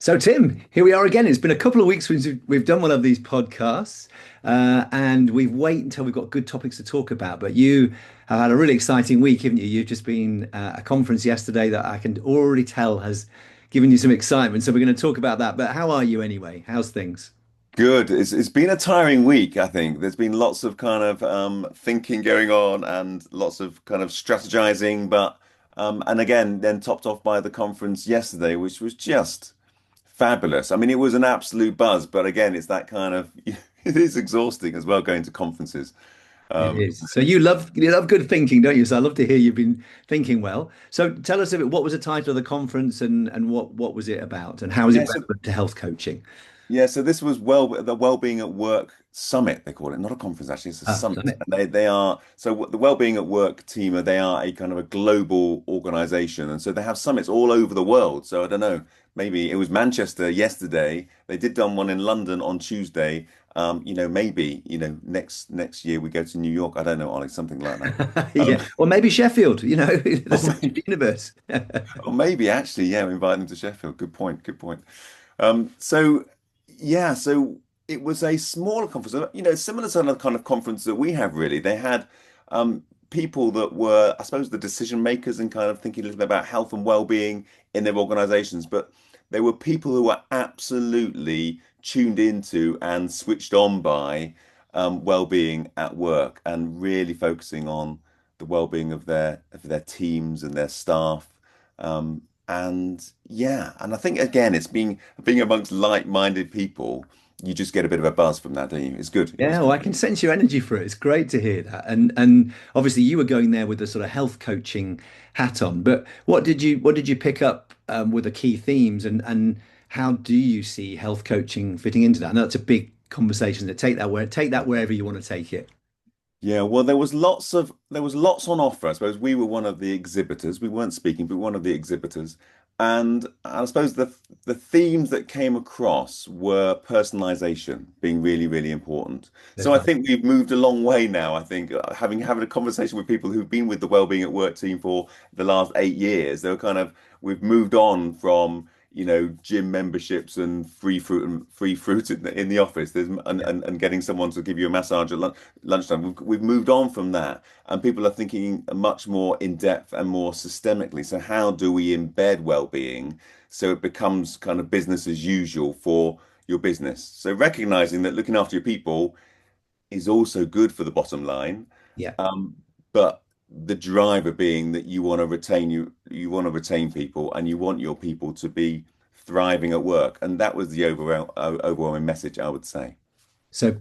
So, Tim, here we are again. It's been a couple of weeks since we've done one of these podcasts, and we've waited until we've got good topics to talk about. But you have had a really exciting week, haven't you? You've just been at a conference yesterday that I can already tell has given you some excitement. So, we're going to talk about that. But how are you anyway? How's things? Good. It's been a tiring week, I think. There's been lots of kind of thinking going on and lots of kind of strategizing, but and again, then topped off by the conference yesterday, which was just fabulous. I mean, it was an absolute buzz, but again, it's that kind of it is exhausting as well going to conferences. It Um, is. So you love good thinking, don't you? So I love to hear you've been thinking well. So tell us a bit, what was the title of the conference and what was it about and how is it yeah, so relevant to health coaching? Yeah, so this was the Wellbeing at Work Summit, they call it, not a conference actually, it's a Ah, summit. summit. And they are the Wellbeing at Work team, they are a kind of a global organization, and so they have summits all over the world. So I don't know, maybe it was Manchester yesterday. They did done one in London on Tuesday. Maybe next year we go to New York. I don't know, Ollie, something like that. Um, Yeah, or maybe Sheffield, the centre of the universe. or maybe actually, yeah, we invite them to Sheffield. Good point. Good point. So yeah, so it was a smaller conference, similar to the kind of conference that we have really. They had people that were, I suppose, the decision makers and kind of thinking a little bit about health and well-being in their organizations, but they were people who were absolutely tuned into and switched on by well-being at work and really focusing on the well-being of their teams and their staff. And yeah, and I think again, it's being amongst like-minded people, you just get a bit of a buzz from that, don't you? It's good. It was Yeah, well, good. I can sense your energy for it. It's great to hear that. And obviously you were going there with the sort of health coaching hat on, but what did you pick up with the key themes and how do you see health coaching fitting into that? I know that's a big conversation. That take that wherever you want to take it. Yeah, well, there was lots on offer. I suppose we were one of the exhibitors. We weren't speaking, but one of the exhibitors. And I suppose the themes that came across were personalization being really, really important. There's So I that. think we've moved a long way now. I think having a conversation with people who've been with the Wellbeing at Work team for the last 8 years, they were kind of we've moved on from gym memberships and free fruit in the office. And getting someone to give you a massage at lunchtime. We've moved on from that, and people are thinking much more in depth and more systemically. So how do we embed well-being so it becomes kind of business as usual for your business? So recognizing that looking after your people is also good for the bottom line, Yeah. um, but the driver being that you want to retain people and you want your people to be thriving at work, and that was the overwhelming message, I would say. So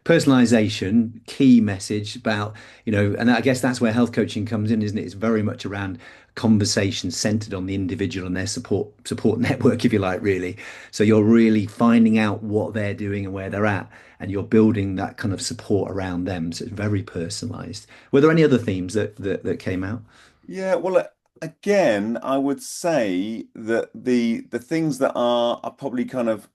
personalization, key message about, and I guess that's where health coaching comes in, isn't it? It's very much around conversation centered on the individual and their support network, if you like, really. So you're really finding out what they're doing and where they're at, and you're building that kind of support around them. So it's very personalized. Were there any other themes that came out? Yeah, well, again, I would say that the things that are probably kind of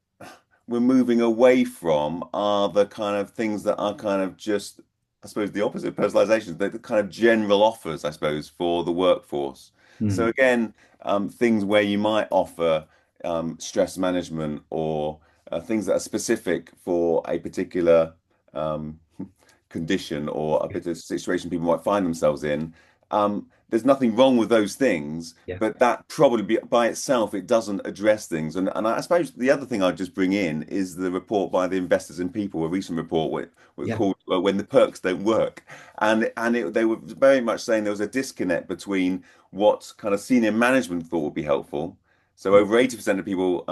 we're moving away from are the kind of things that are kind of just, I suppose, the opposite of personalization, the kind of general offers, I suppose, for the workforce. So Hmm. again, things where you might offer stress management or things that are specific for a particular um, condition or a particular situation people might find themselves in. There's nothing wrong with those things, Yeah. but that probably by itself it doesn't address things. And I suppose the other thing I'd just bring in is the report by the Investors in People, a recent report Yeah. called "When the Perks Don't Work," they were very much saying there was a disconnect between what kind of senior management thought would be helpful. So over 80% of people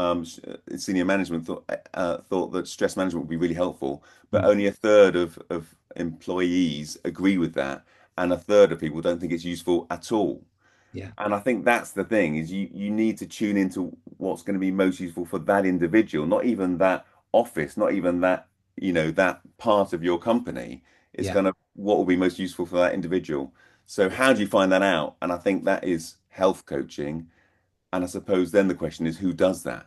in senior management thought that stress management would be really helpful, but Hmm. only a third of employees agree with that, and a third of people don't think it's useful at all. Yeah. And I think that's the thing is you need to tune into what's going to be most useful for that individual, not even that office, not even that, that part of your company. It's Yeah. kind of what will be most useful for that individual. So how do you find that out? And I think that is health coaching. And I suppose then the question is who does that?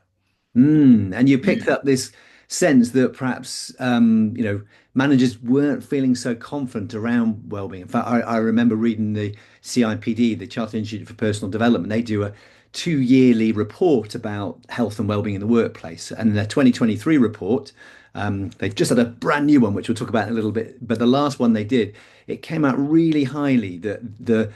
And you picked up this sense that perhaps managers weren't feeling so confident around well-being. In fact, I remember reading the CIPD, the Chartered Institute for Personal Development. They do a two yearly report about health and wellbeing in the workplace. And their 2023 report, they've just had a brand new one, which we'll talk about in a little bit. But the last one they did, it came out really highly that the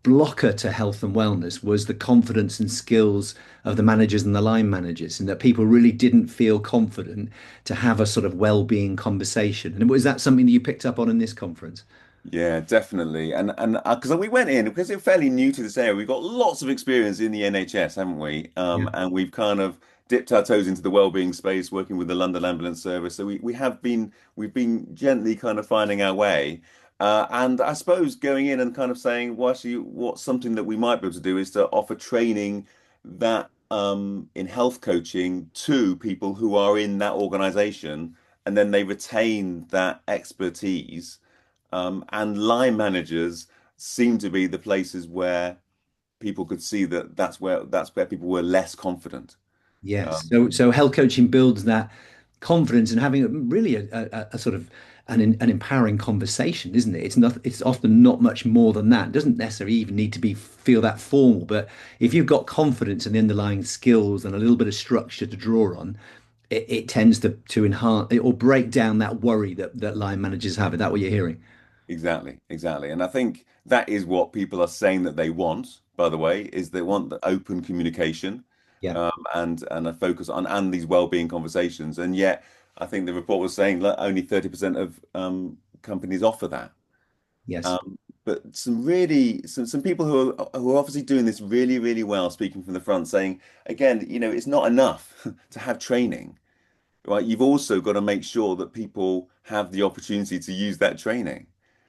blocker to health and wellness was the confidence and skills of the managers and the line managers, and that people really didn't feel confident to have a sort of well-being conversation. And was that something that you picked up on in this conference? Yeah, definitely. And because we went in because we're fairly new to this area, we've got lots of experience in the NHS, haven't we? Yeah. And we've kind of dipped our toes into the wellbeing space, working with the London Ambulance Service. So we've been gently kind of finding our way. And I suppose going in and kind of saying, well, actually, what's something that we might be able to do is to offer training that in health coaching to people who are in that organization, and then they retain that expertise. And line managers seem to be the places where people could see that that's where people were less confident. Yes. Um, So health coaching builds that confidence and having really a sort of an empowering conversation, isn't it? It's often not much more than that. It doesn't necessarily even need to be feel that formal, but if you've got confidence in the underlying skills and a little bit of structure to draw on, it tends to enhance it or break down that worry that line managers have. Is that what you're hearing? exactly, exactly. And I think that is what people are saying that they want, by the way, is they want the open communication, Yeah. and a focus on and these well-being conversations. And yet, I think the report was saying that only 30% of companies offer that. Yes. Um, but some people who are obviously doing this really, really well, speaking from the front, saying again, it's not enough to have training, right? You've also got to make sure that people have the opportunity to use that training.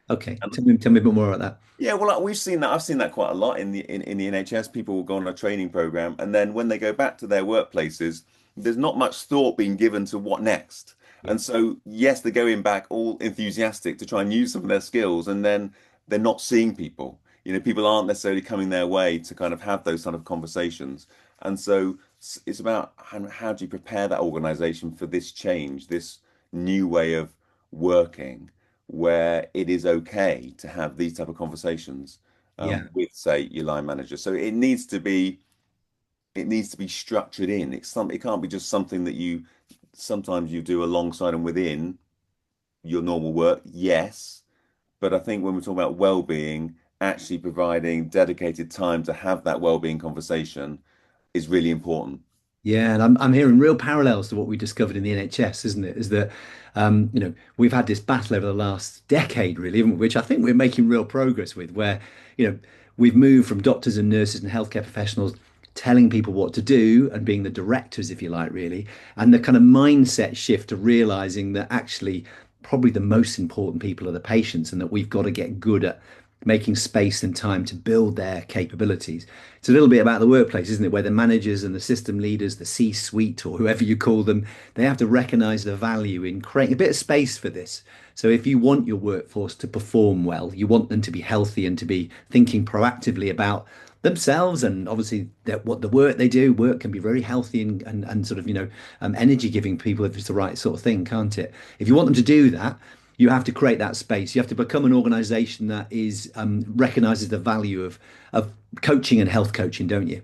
Okay. Tell me a bit more about that. Yeah, well, we've seen that. I've seen that quite a lot in the NHS. People will go on a training program, and then when they go back to their workplaces, there's not much thought being given to what next. Yeah. And so, yes, they're going back all enthusiastic to try and use some of their skills, and then they're not seeing people. People aren't necessarily coming their way to kind of have those kind of conversations. And so, it's about how do you prepare that organization for this change, this new way of working where it is okay to have these type of conversations Yeah. with, say, your line manager. So it needs to be structured in. It can't be just something that you sometimes you do alongside and within your normal work. Yes, but I think when we're talking about well-being, actually providing dedicated time to have that well-being conversation is really important. Yeah, and I'm hearing real parallels to what we discovered in the NHS, isn't it? Is that we've had this battle over the last decade, really, haven't we? Which I think we're making real progress with, where you know we've moved from doctors and nurses and healthcare professionals telling people what to do and being the directors, if you like, really, and the kind of mindset shift to realizing that actually probably the most important people are the patients, and that we've got to get good at making space and time to build their capabilities. It's a little bit about the workplace, isn't it? Where the managers and the system leaders, the C-suite or whoever you call them, they have to recognize the value in creating a bit of space for this. So if you want your workforce to perform well, you want them to be healthy and to be thinking proactively about themselves and obviously that what the work they do work can be very healthy and sort of energy giving people if it's the right sort of thing, can't it? If you want them to do that, you have to create that space. You have to become an organization that is recognizes the value of coaching and health coaching, don't you?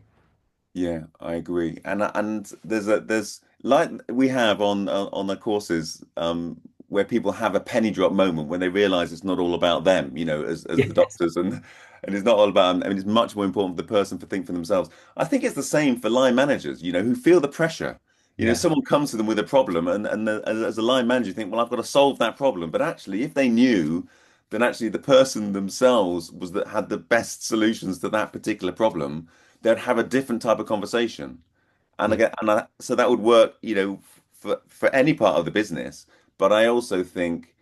Yeah, I agree. And there's like we have on the courses where people have a penny drop moment when they realize it's not all about them, as the Yes. doctors and it's not all about them. I mean, it's much more important for the person to think for themselves. I think it's the same for line managers, who feel the pressure. Yeah. Someone comes to them with a problem as a line manager, you think, well, I've got to solve that problem. But actually, if they knew, then actually the person themselves was that had the best solutions to that particular problem, they'd have a different type of conversation. And Yeah. again, so that would work, for any part of the business. But I also think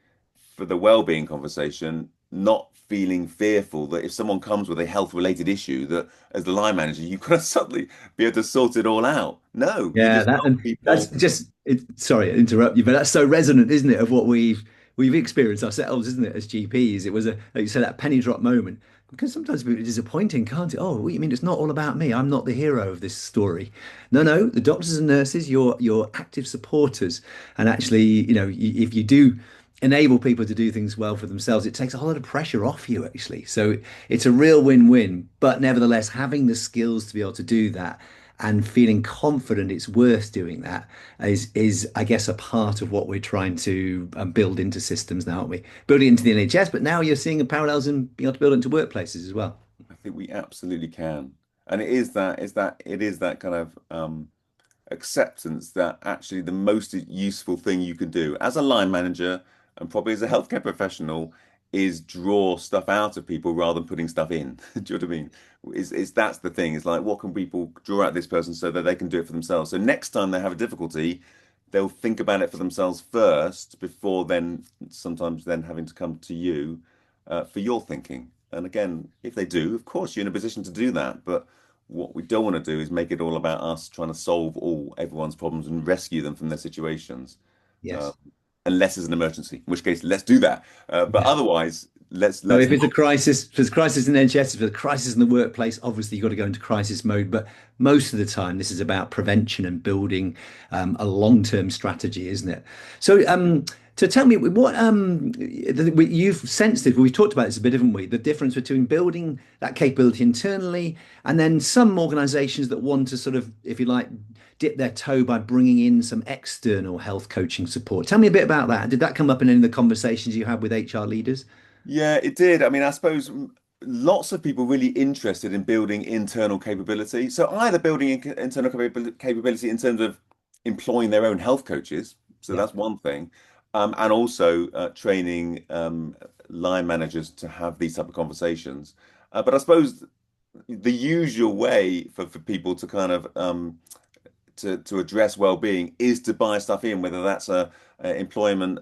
for the well-being conversation, not feeling fearful that if someone comes with a health-related issue, that as the line manager, you've got to suddenly be able to sort it all out. No, you Yeah, just that help and that's people. just sorry to interrupt you, but that's so resonant, isn't it, of what we've experienced ourselves, isn't it, as GPs? It was like you said, that penny drop moment. Because sometimes it's disappointing, can't it? Oh, what do you mean it's not all about me? I'm not the hero of this story. No, no, the doctors and nurses, you're active supporters. And actually, if you do enable people to do things well for themselves, it takes a whole lot of pressure off you, actually. So it's a real win-win. But nevertheless, having the skills to be able to do that and feeling confident it's worth doing that is I guess, a part of what we're trying to build into systems now, aren't we? Building it into the NHS, but now you're seeing parallels and being able to build it into workplaces as well. I think we absolutely can. And it is that kind of acceptance that actually the most useful thing you can do as a line manager and probably as a healthcare professional is draw stuff out of people rather than putting stuff in. Do you know what I mean? Is that's the thing. It's like what can people draw out this person so that they can do it for themselves. So next time they have a difficulty, they'll think about it for themselves first before then sometimes then having to come to you for your thinking. And again, if they do, of course, you're in a position to do that. But what we don't want to do is make it all about us trying to solve all everyone's problems and rescue them from their situations, uh, Yes. unless it's an emergency, in which case let's do that. But Yeah. otherwise, No, let's if it's a not. crisis, if it's a crisis in the NHS, if it's a crisis in the workplace, obviously you've got to go into crisis mode. But most of the time, this is about prevention and building a long-term strategy, isn't it? So tell me what you've sensed it. We've talked about this a bit, haven't we? The difference between building that capability internally and then some organisations that want to sort of, if you like, dip their toe by bringing in some external health coaching support. Tell me a bit about that. Did that come up in any of the conversations you had with HR leaders? Yeah, it did. I mean, I suppose lots of people really interested in building internal capability. So either building internal capability in terms of employing their own health coaches. So Yeah. that's one thing. And also training line managers to have these type of conversations. But I suppose the usual way for people to kind of to address well-being is to buy stuff in, whether that's a employment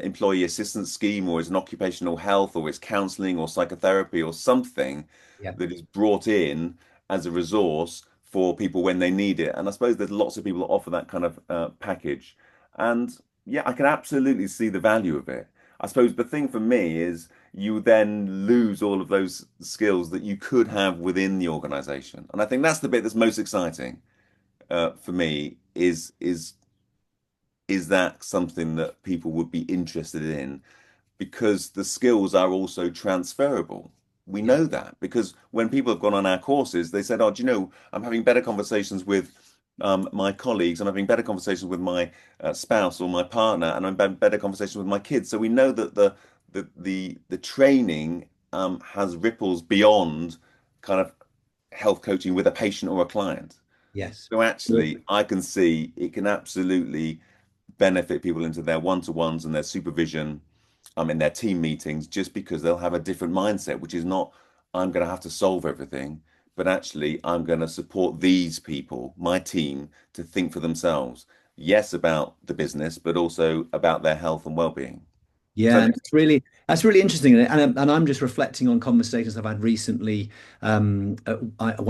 employee assistance scheme, or it's an occupational health, or it's counselling or psychotherapy or something Yeah. that is brought in as a resource for people when they need it. And I suppose there's lots of people that offer that kind of package. And yeah, I can absolutely see the value of it. I suppose the thing for me is you then lose all of those skills that you could have within the organization. And I think that's the bit that's most exciting for me is that something that people would be interested in because the skills are also transferable. We Yeah. know that because when people have gone on our courses, they said, "Oh, do you know, I'm having better conversations with my colleagues. I'm having better conversations with my spouse or my partner, and I'm having better conversations with my kids." So we know that the training has ripples beyond kind of health coaching with a patient or a client. Yes. So actually, I can see it can absolutely benefit people into their one-to-ones and their supervision, in their team meetings, just because they'll have a different mindset, which is not, I'm going to have to solve everything, but actually, I'm going to support these people, my team, to think for themselves. Yes, about the business, but also about their health and well-being. Yeah, So, and that's really interesting, and I'm just reflecting on conversations I've had recently. When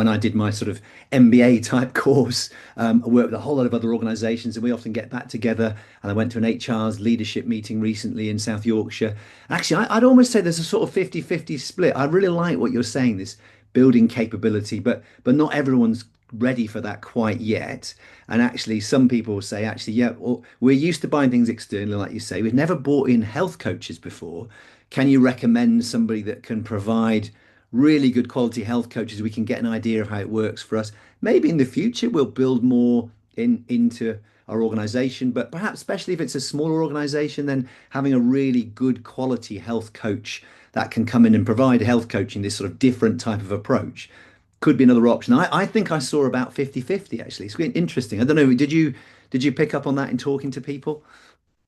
I did my sort of MBA type course, I worked with a whole lot of other organisations, and we often get back together. And I went to an HR's leadership meeting recently in South Yorkshire. Actually, I'd almost say there's a sort of 50-50 split. I really like what you're saying, this building capability, but not everyone's ready for that quite yet. And actually, some people say, actually, yeah, well, we're used to buying things externally, like you say. We've never bought in health coaches before. Can you recommend somebody that can provide really good quality health coaches? We can get an idea of how it works for us. Maybe in the future we'll build more into our organization, but perhaps especially if it's a smaller organization, then having a really good quality health coach that can come in and provide health coaching, this sort of different type of approach could be another option. I think I saw about 50-50 actually. It's quite interesting. I don't know, did you pick up on that in talking to people?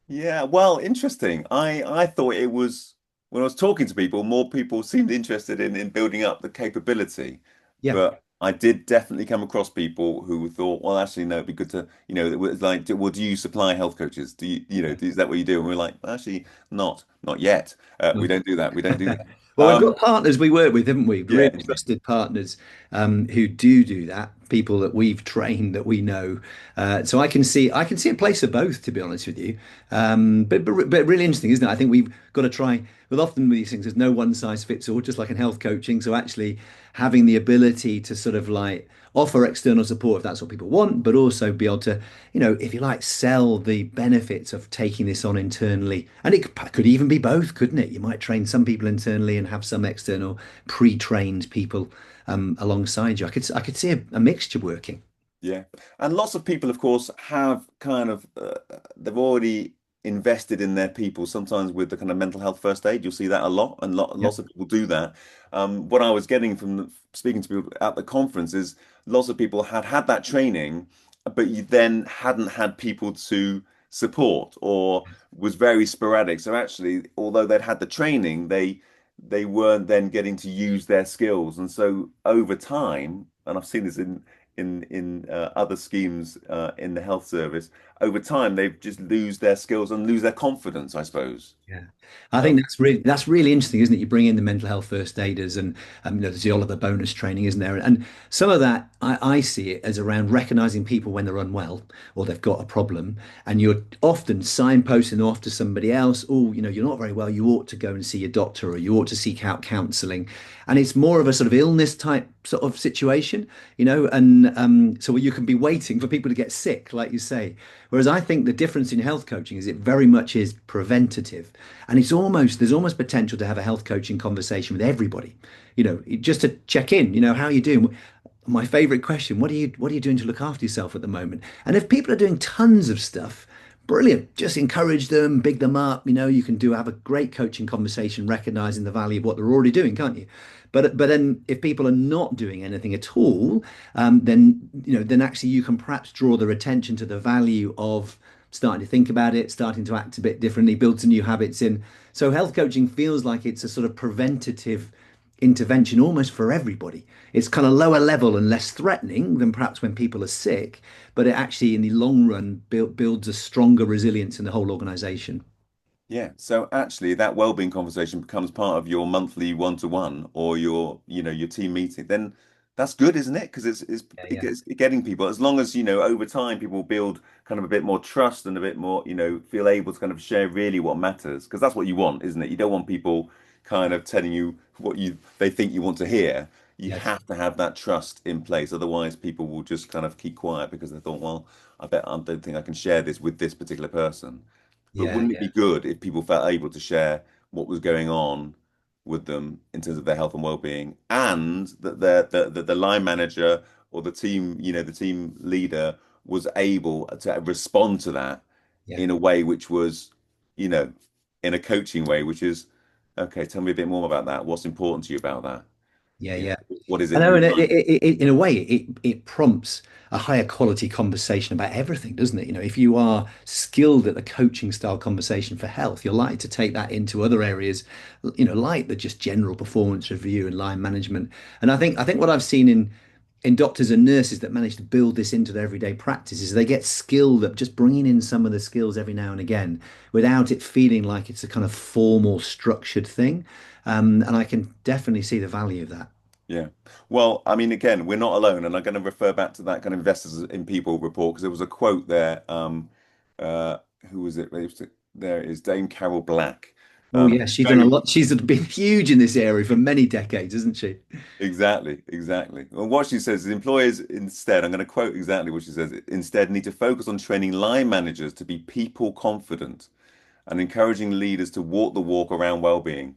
yeah, well, interesting. I thought it was when I was talking to people, more people seemed interested in building up the capability, Yeah. but I did definitely come across people who thought, well, actually, no, it'd be good to, it was like, well, do you supply health coaches? Do you, is that what you do? And we're like, actually, not yet. We don't do that. We don't do that. Well, I've got partners we work with, haven't we? Yeah, Really trusted partners who do that. People that we've trained that we know. So I can see a place for both, to be honest with you. But really interesting, isn't it? I think we've got to try. With often with these things, there's no one size fits all, just like in health coaching. So actually having the ability to sort of like offer external support if that's what people want, but also be able to, if you like, sell the benefits of taking this on internally. And it could even be both, couldn't it? You might train some people internally and have some external pre-trained people alongside you. I could see a mixture working. Yeah. And lots of people, of course, have kind of, they've already invested in their people, sometimes with the kind of mental health first aid. You'll see that a lot, and Yeah. lots of people do that. What I was getting from speaking to people at the conference is lots of people had that training, but you then hadn't had people to support or was very sporadic. So actually, although they'd had the training, they weren't then getting to use their skills. And so over time, and I've seen this in other schemes in the health service, over time they just lose their skills and lose their confidence, I suppose. Yeah, I Um, think that's really interesting, isn't it? You bring in the mental health first aiders, and there's all of the bonus training, isn't there? And some of that I see it as around recognizing people when they're unwell or they've got a problem, and you're often signposting them off to somebody else. Oh, you're not very well. You ought to go and see your doctor, or you ought to seek out counselling. And it's more of a sort of illness type sort of situation, and so you can be waiting for people to get sick, like you say. Whereas I think the difference in health coaching is it very much is preventative. And there's almost potential to have a health coaching conversation with everybody, just to check in, how are you doing? My favorite question, what are you doing to look after yourself at the moment? And if people are doing tons of stuff, brilliant. Just encourage them, big them up. You can have a great coaching conversation, recognizing the value of what they're already doing, can't you? But then if people are not doing anything at all, then actually you can perhaps draw their attention to the value of starting to think about it, starting to act a bit differently, build some new habits in. So health coaching feels like it's a sort of preventative intervention almost for everybody. It's kind of lower level and less threatening than perhaps when people are sick, but it actually, in the long run, builds a stronger resilience in the whole organization. Yeah, so actually that well-being conversation becomes part of your monthly one-to-one or your team meeting. Then that's good, isn't it? Because Yeah, it yeah, gets getting people, as long as over time people build kind of a bit more trust and a bit more, feel able to kind of share really what matters. Because that's what you want, isn't it? You don't want people kind of telling you what they think you want to hear. You yes, have to have that trust in place. Otherwise, people will just kind of keep quiet because they thought, well, I don't think I can share this with this particular person. But yeah, wouldn't it yeah, be good if people felt able to share what was going on with them in terms of their health and well-being, and that the line manager or the team, the team leader was able to respond to that yeah, in a way which was, you know, in a coaching way, which is, okay, tell me a bit more about that. What's important to you about that? yeah, You yeah. know, what is I it know, you and like? in a way, it prompts a higher quality conversation about everything, doesn't it? If you are skilled at the coaching style conversation for health, you're likely to take that into other areas, like the just general performance review and line management. And I think what I've seen in doctors and nurses that manage to build this into their everyday practice is they get skilled at just bringing in some of the skills every now and again without it feeling like it's a kind of formal, structured thing. And I can definitely see the value of that. Yeah. Well, I mean, again, we're not alone, and I'm going to refer back to that kind of investors in people report because there was a quote there. Uh, who was it? There is Dame Carol Black. Oh, yeah, she's done a Very lot. She's been huge in this area for many decades, hasn't she? exactly, exactly. Well, what she says is employers instead, I'm going to quote exactly what she says, instead need to focus on training line managers to be people confident and encouraging leaders to walk the walk around well-being.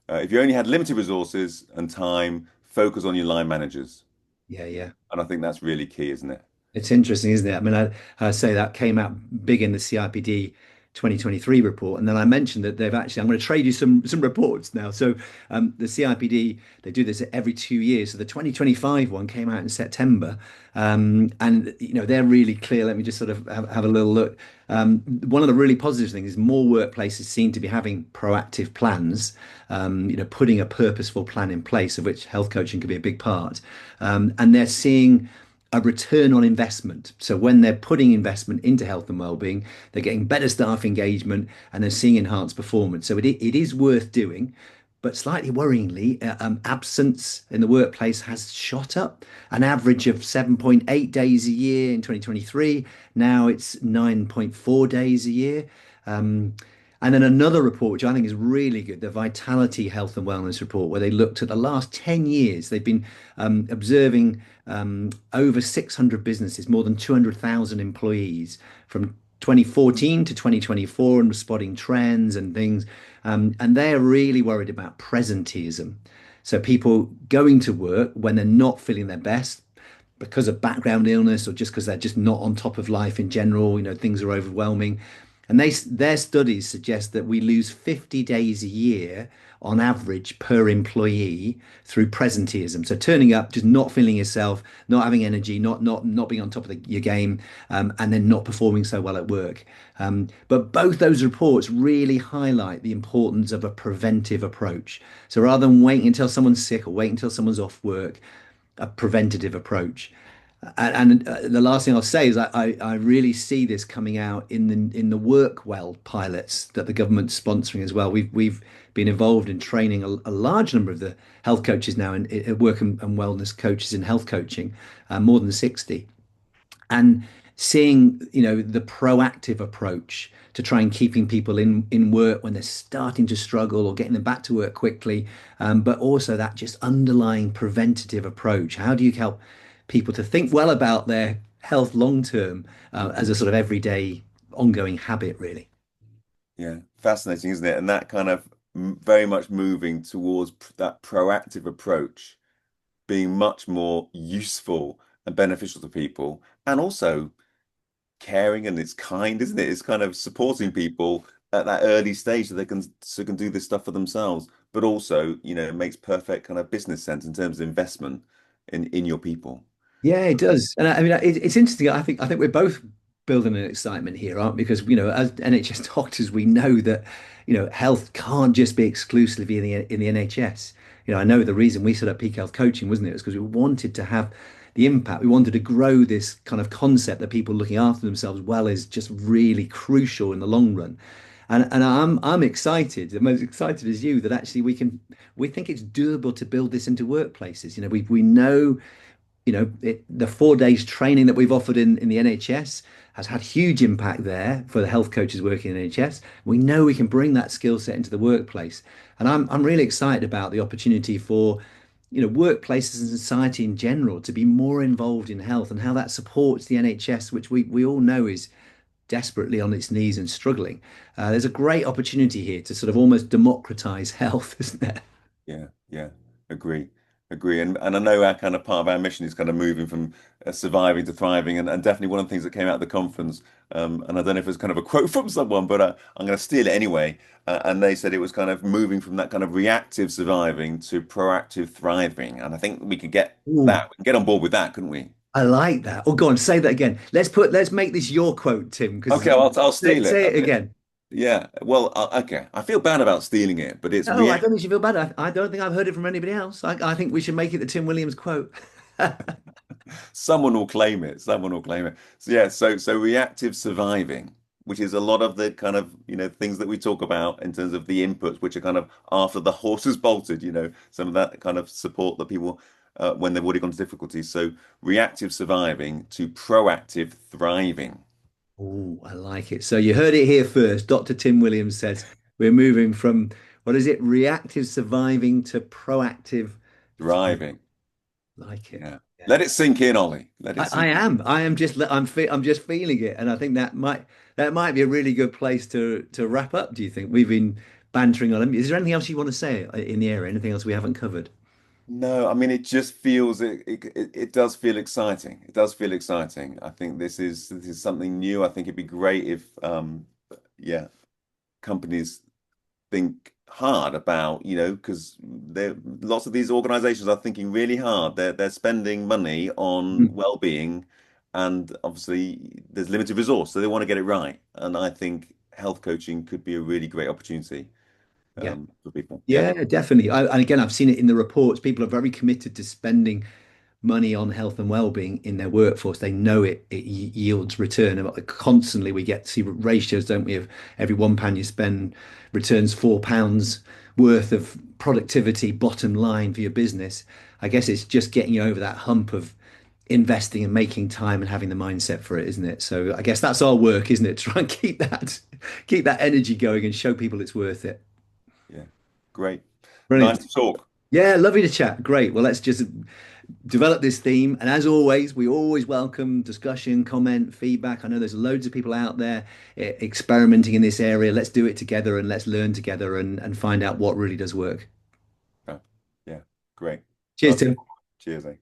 If you only had limited resources and time, focus on your line managers. Yeah, yeah. And I think that's really key, isn't it? It's interesting, isn't it? I mean, I say that came out big in the CIPD 2023 report, and then I mentioned that they've actually. I'm going to trade you some reports now. So the CIPD, they do this every 2 years. So the 2025 one came out in September, and they're really clear. Let me just sort of have a little look. One of the really positive things is more workplaces seem to be having proactive plans. Putting a purposeful plan in place, of which health coaching could be a big part, and they're seeing a return on investment. So when they're putting investment into health and well-being, they're getting better staff engagement and they're seeing enhanced performance. So it is worth doing. But slightly worryingly, absence in the workplace has shot up. An average of 7.8 days a year in 2023. Now it's 9.4 days a year. Um, And then another report, which I think is really good, the Vitality Health and Wellness Report, where they looked at the last 10 years. They've been observing over 600 businesses, more than 200,000 employees from 2014 to 2024 and spotting trends and things. And they're really worried about presenteeism. So people going to work when they're not feeling their best because of background illness or just because they're just not on top of life in general, things are overwhelming. And their studies suggest that we lose 50 days a year on average per employee through presenteeism. So turning up, just not feeling yourself, not having energy, not being on top of your game, and then not performing so well at work. But both those reports really highlight the importance of a preventive approach. So rather than waiting until someone's sick or waiting until someone's off work, a preventative approach. And the last thing I'll say is I really see this coming out in the work well pilots that the government's sponsoring as well. We've been involved in training a large number of the health coaches now in work and wellness coaches in health coaching, more than 60, and seeing the proactive approach to try and keeping people in work when they're starting to struggle or getting them back to work quickly, but also that just underlying preventative approach. How do you help people to think well about their health long term, as a sort of everyday ongoing habit, really? Yeah, fascinating, isn't it? And that kind of very much moving towards that proactive approach being much more useful and beneficial to people, and also caring, and it's kind, isn't it? It's kind of supporting people at that early stage so they can do this stuff for themselves, but also, it makes perfect kind of business sense in terms of investment in your people. Yeah, it does. And I mean, it's interesting. I think we're both building an excitement here, aren't we? Because, as NHS doctors, we know that, health can't just be exclusively in the NHS. I know the reason we set up Peak Health Coaching, wasn't it? It was because we wanted to have the impact. We wanted to grow this kind of concept that people looking after themselves well is just really crucial in the long run. And I'm excited, I'm as excited as you, that actually we think it's doable to build this into workplaces. We know the 4 days training that we've offered in the NHS has had huge impact there for the health coaches working in the NHS. We know we can bring that skill set into the workplace. And I'm really excited about the opportunity for, workplaces and society in general to be more involved in health and how that supports the NHS, which we all know is desperately on its knees and struggling. There's a great opportunity here to sort of almost democratize health, isn't there? Yeah, yeah, agree, agree. And I know our kind of part of our mission is kind of moving from surviving to thriving, and definitely one of the things that came out of the conference, and I don't know if it's kind of a quote from someone, but I'm going to steal it anyway. And they said it was kind of moving from that kind of reactive surviving to proactive thriving, and I think we could get Ooh, that, we can get on board with that, couldn't we? I like that. Oh, go on, say that again. Let's make this your quote, Tim, because Okay, I'll say, steal it. say it Okay. again. Yeah. Well, okay. I feel bad about stealing it, but it's No, I react. don't think you feel bad. I don't think I've heard it from anybody else. I think we should make it the Tim Williams quote. Someone will claim it. Someone will claim it. So yeah, so reactive surviving, which is a lot of the kind of, things that we talk about in terms of the inputs, which are kind of after the horse has bolted, some of that kind of support that people when they've already gone to difficulties. So reactive surviving to proactive thriving. Oh, I like it. So you heard it here first. Dr. Tim Williams says we're moving from, what is it, reactive surviving to proactive thriving. Thriving. Like it. Yeah. Yeah. Let it sink in, Ollie. Let it I sink in. am. I'm just feeling it, and I think that might be a really good place to wrap up. Do you think we've been bantering on? Is there anything else you want to say in the area? Anything else we haven't covered? No, I mean it just feels it does feel exciting. It does feel exciting. I think this is something new. I think it'd be great if yeah, companies think hard about, because there lots of these organizations are thinking really hard. They're spending money on Mm. well-being, and obviously there's limited resource, so they want to get it right. And I think health coaching could be a really great opportunity Yeah. for people. Yeah. Yeah, definitely. And again, I've seen it in the reports. People are very committed to spending money on health and well-being in their workforce. They know it yields return. And constantly we get to see ratios, don't we, of every £1 you spend returns £4 worth of productivity bottom line for your business. I guess it's just getting you over that hump of investing and making time and having the mindset for it, isn't it? So I guess that's our work, isn't it? Try and keep that energy going and show people it's worth it. Yeah. Great. Nice Brilliant. to talk. Yeah, lovely to chat. Great. Well, let's just develop this theme. And as always, we always welcome discussion, comment, feedback. I know there's loads of people out there experimenting in this area. Let's do it together and let's learn together and find out what really does work. Yeah. Yeah. Great. Cheers, Love to. Tim. Cheers, eh?